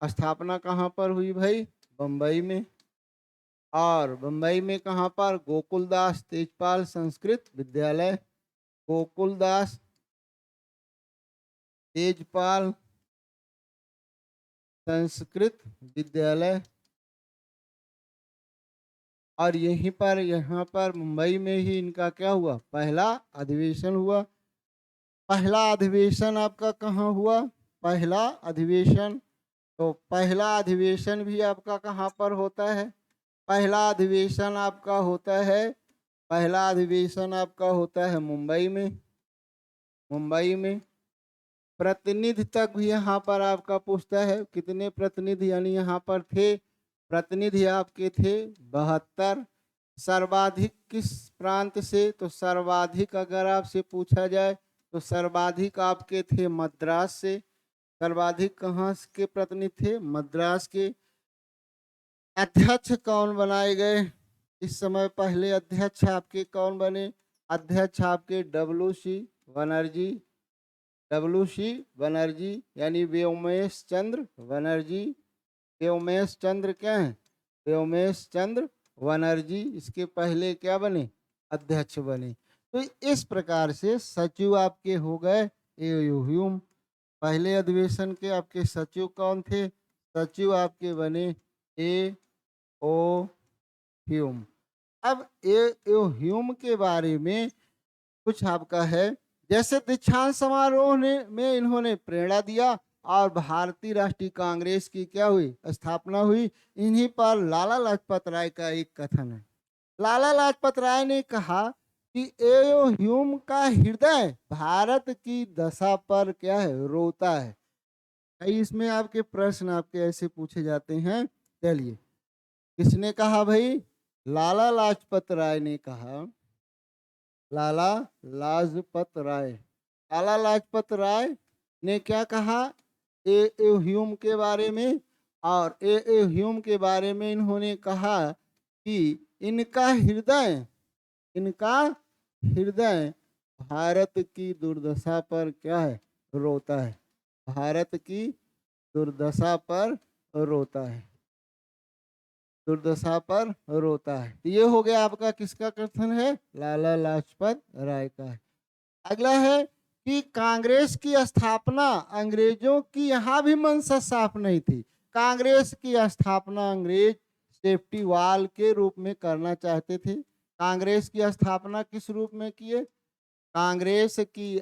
स्थापना कहाँ पर हुई भाई, बम्बई में। और बम्बई में कहाँ पर, गोकुलदास तेजपाल संस्कृत विद्यालय। गोकुलदास तेजपाल संस्कृत विद्यालय। और यहीं पर, यहाँ पर मुंबई में ही इनका क्या हुआ, पहला अधिवेशन हुआ। पहला अधिवेशन आपका कहाँ हुआ, पहला अधिवेशन, तो पहला अधिवेशन भी आपका कहाँ पर होता है, पहला अधिवेशन आपका होता है, पहला अधिवेशन आपका होता है मुंबई में। मुंबई में। प्रतिनिधि तक भी यहाँ पर आपका पूछता है, कितने प्रतिनिधि यानी यहाँ पर थे, प्रतिनिधि आपके थे 72। सर्वाधिक किस प्रांत से, तो सर्वाधिक अगर आपसे पूछा जाए तो सर्वाधिक आपके थे मद्रास से। सर्वाधिक कहाँ के प्रतिनिधि थे, मद्रास के। अध्यक्ष कौन बनाए गए इस समय, पहले अध्यक्ष आपके कौन बने, अध्यक्ष आपके डब्ल्यू.सी. बनर्जी। डब्ल्यू.सी. बनर्जी यानी व्योमेश चंद्र बनर्जी। व्योमेश चंद्र क्या है, व्योमेश चंद्र बनर्जी इसके पहले क्या बने, अध्यक्ष बने। तो इस प्रकार से सचिव आपके हो गए ए.ओ. ह्यूम। पहले अधिवेशन के आपके सचिव कौन थे, सचिव आपके बने ए.ओ. ह्यूम। अब ए.ओ. ह्यूम के बारे में कुछ आपका है, जैसे दीक्षांत समारोह में इन्होंने प्रेरणा दिया और भारतीय राष्ट्रीय कांग्रेस की क्या हुई, स्थापना हुई। इन्हीं पर लाला लाजपत राय का एक कथन है। लाला लाजपत राय ने कहा कि ए.ओ. ह्यूम का हृदय भारत की दशा पर क्या है, रोता है। कई इसमें आपके प्रश्न आपके ऐसे पूछे जाते हैं। चलिए, किसने कहा भाई, लाला लाजपत राय ने कहा। लाला लाजपत राय, लाला लाजपत राय ने क्या कहा ए.ओ. ह्यूम के बारे में, और ए.ओ. ह्यूम के बारे में इन्होंने कहा कि इनका हृदय भारत की दुर्दशा पर क्या है, रोता है। भारत की दुर्दशा पर रोता है, दुर्दशा पर रोता है। तो ये हो गया आपका किसका कथन है, लाला लाजपत राय का है। अगला है कि कांग्रेस की स्थापना अंग्रेजों की यहाँ भी मंशा साफ नहीं थी। कांग्रेस की स्थापना अंग्रेज सेफ्टी वॉल के रूप में करना चाहते थे। कांग्रेस की स्थापना किस रूप में किए, कांग्रेस की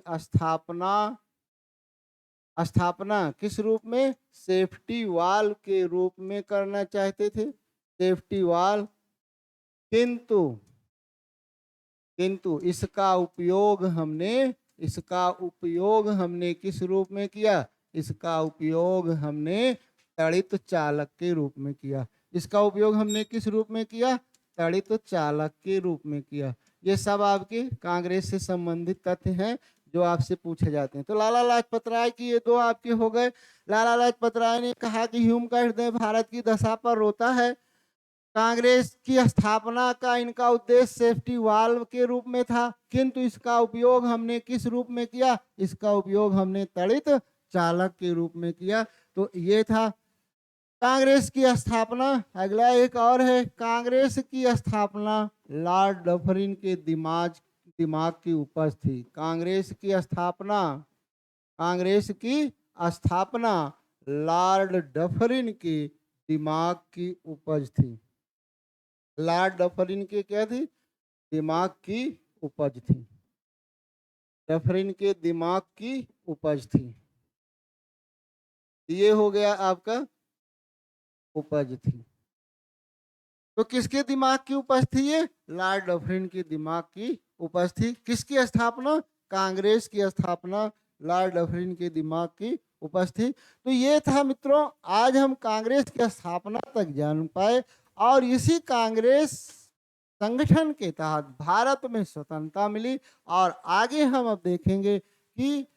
स्थापना किस रूप में, सेफ्टी वॉल के रूप में करना चाहते थे, सेफ्टी वॉल। किंतु इसका उपयोग हमने किस रूप में किया, इसका उपयोग हमने तड़ित चालक के रूप में किया। इसका उपयोग हमने किस रूप में किया, तड़ित चालक के रूप में किया। ये सब आपके कांग्रेस से संबंधित तथ्य हैं जो आपसे पूछे जाते हैं। तो लाला लाजपत राय की ये दो आपके हो गए। लाला लाजपत राय ने कहा कि ह्यूम का हृदय भारत की दशा पर रोता है। कांग्रेस की स्थापना का इनका उद्देश्य सेफ्टी वाल्व के रूप में था, किंतु इसका उपयोग हमने किस रूप में किया, इसका उपयोग हमने तड़ित चालक के रूप में किया। तो ये था कांग्रेस की स्थापना। अगला एक और है, कांग्रेस की स्थापना लॉर्ड डफरिन के दिमाग की उपज थी। कांग्रेस की स्थापना लॉर्ड डफरिन के दिमाग की उपज थी। लॉर्ड डफरिन के क्या थी, दिमाग की उपज थी। डफरिन के दिमाग की उपज थी। ये हो गया आपका उपज थी। तो किसके दिमाग की उपज थी ये, लॉर्ड डफरिन के दिमाग की उपज थी। किसकी स्थापना, कांग्रेस की स्थापना लॉर्ड डफरिन के दिमाग की उपज थी। तो ये था मित्रों, आज हम कांग्रेस की स्थापना तक जान पाए और इसी कांग्रेस संगठन के तहत भारत में स्वतंत्रता मिली। और आगे हम अब देखेंगे कि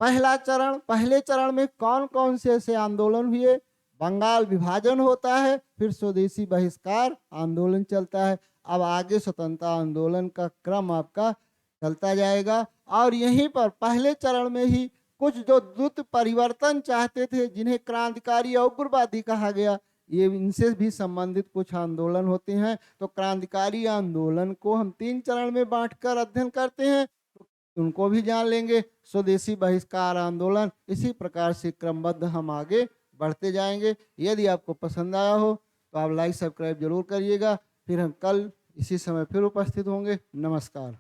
पहले चरण में कौन कौन से ऐसे आंदोलन हुए। बंगाल विभाजन होता है, फिर स्वदेशी बहिष्कार आंदोलन चलता है। अब आगे स्वतंत्रता आंदोलन का क्रम आपका चलता जाएगा। और यहीं पर पहले चरण में ही कुछ जो द्रुत परिवर्तन चाहते थे, जिन्हें क्रांतिकारी और उग्रवादी कहा गया, ये इनसे भी संबंधित कुछ आंदोलन होते हैं। तो क्रांतिकारी आंदोलन को हम 3 चरण में बांटकर अध्ययन करते हैं, तो उनको भी जान लेंगे। स्वदेशी बहिष्कार आंदोलन, इसी प्रकार से क्रमबद्ध हम आगे बढ़ते जाएंगे। यदि आपको पसंद आया हो तो आप लाइक सब्सक्राइब जरूर करिएगा। फिर हम कल इसी समय फिर उपस्थित होंगे। नमस्कार।